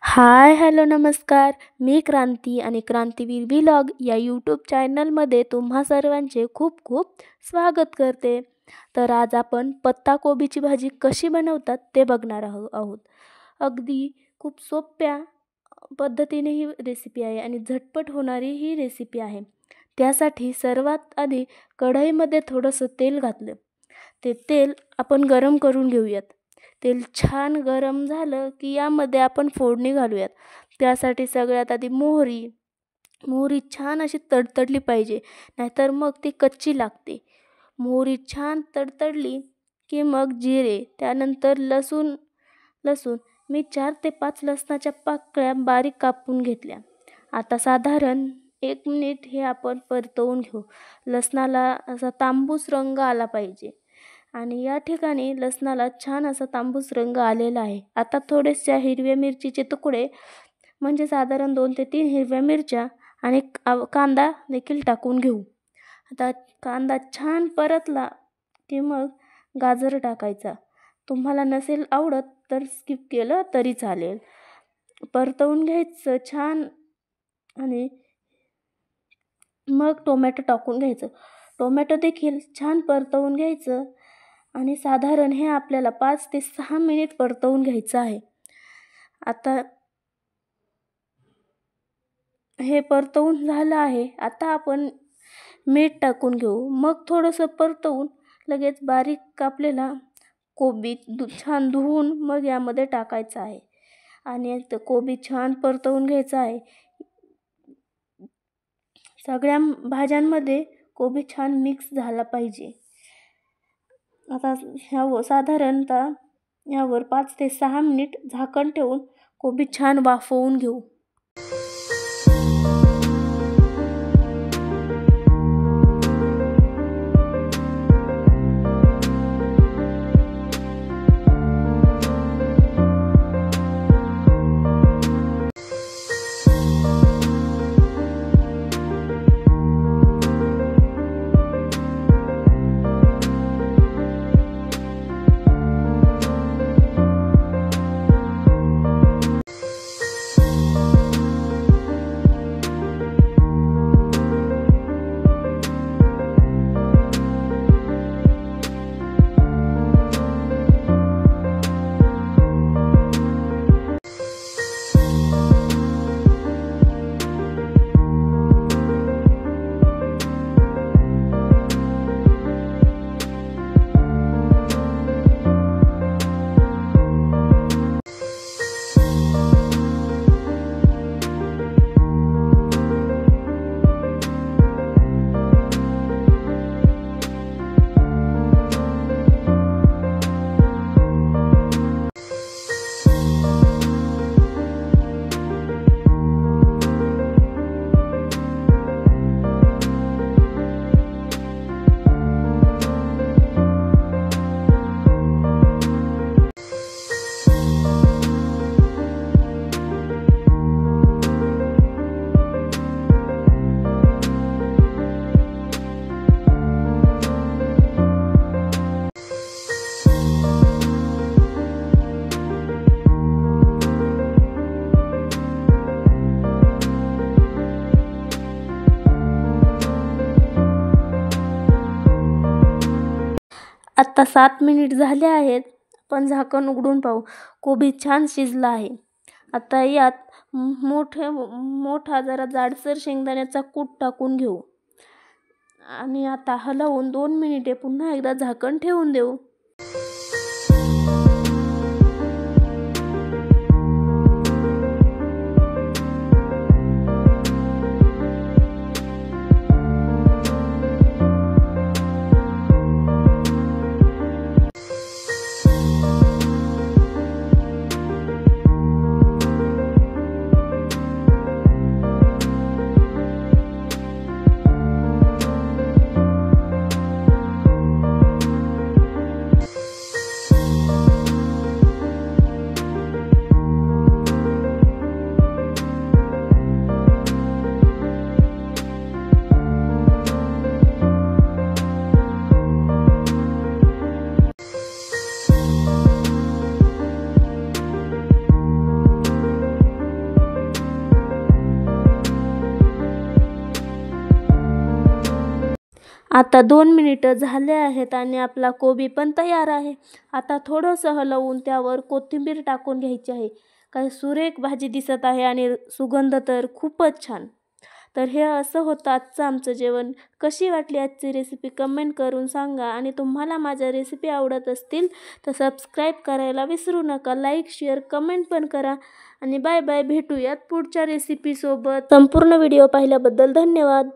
हाय, hello, नमस्कार. मी क्रांती आणि क्रांतीवीर vlog या यूट्यूब चॅनलमध्ये तुम्हा सर्वांचे खूप खूप स्वागत करते. तर आज आपण पत्ताकोबीची भाजी कशी बनवतात ते बघणार आहोत. अगदी खूप सोप्या पद्धतीने ही रेसिपी आहे आणि झटपट होणारी ही रेसिपी आहे. त्यासाठी सर्वात आधी कढईमध्ये थोडंसं तेल घातलं. ते तेल आपण गरम करून घेऊयात. तेल छान गरम झालं की यामध्ये आपण फोडणी घालूयात. त्यासाठी सगळ्यात आधी मोहरी मोहरी छान अशी तडतडली पाहिजे, नाहीतर मग ती कच्ची लागते. मोहरी छान तडतडली की मग जिरे, त्यानंतर लसूण लसूण मी 4 ते 5 लसणाच्या पाकळ्या बारीक कापून घेतल्या. आता साधारण 1 मिनिट हे आपण परतवून घेऊ. लसणाला असा तांबूस रंग आला पाहिजे आणि या ठिकाणी लसणाला छान असा तांबूस रंग आलेला आहे. आता थोड्याशा हिरव्या मिरचीचे तुकडे म्हणजे साधारण 2 ते 3 हिरव्या मिरच्या आणि कांदा देखील टाकून घेऊ. आता कांदा छान परतला की मग गाजर टाकायचा. तुम्हाला नसेल आवडत तर स्किप केलं तरी चालेल. परतवून घ्यायचं छान आणि मग टोमॅटो टाकून घ्यायचं. टोमॅटो देखील छान परतवून घ्यायचं आणि साधारण हे आपल्याला 5 ते 6 मिनिट परतवून घ्यायचं आहे. आता हे परतवून झालं आहे. आता आपण मीठ टाकून घेऊ. मग थोडंसं परतवून लगेच बारीक कापलेला कोबी छान धुवून मग यामध्ये टाकायचा आहे आणि कोबी छान परतवून घ्यायचा आहे. सगळ्या भाज्यांमध्ये कोबी छान मिक्स झाला पाहिजे. आता साधारणतः यावर 5 ते 6 मिनिट झाकण ठेवून कोबी छान वाफवून घेऊ. आता 7 मिनिट झाले आहेत. आपण झाकण उघडून पाहू. कोबी छान शिजला आहे. आता यात मोठा जरा जाडसर शेंगदाण्याचा कूट टाकून घेऊ आणि आता हलवून 2 मिनिटे पुन्हा एकदा झाकण ठेवून देऊ. आता 2 मिनिटं झाले आहेत आणि आपला कोबी पण तयार आहे. आता थोडंसं हलवून त्यावर कोथिंबीर टाकून घ्यायची आहे. काय सुरेख भाजी दिसत आहे आणि सुगंध तर खूपच छान. तर हे असं होतं आजचं आमचं जेवण. कशी वाटली आजची रेसिपी कमेंट करून सांगा आणि तुम्हाला माझ्या रेसिपी आवडत असतील तर सबस्क्राईब करायला विसरू नका. लाईक, शेअर, कमेंट पण करा आणि बाय बाय. भेटूयात पुढच्या रेसिपीसोबत. संपूर्ण व्हिडिओ पाहिल्याबद्दल धन्यवाद.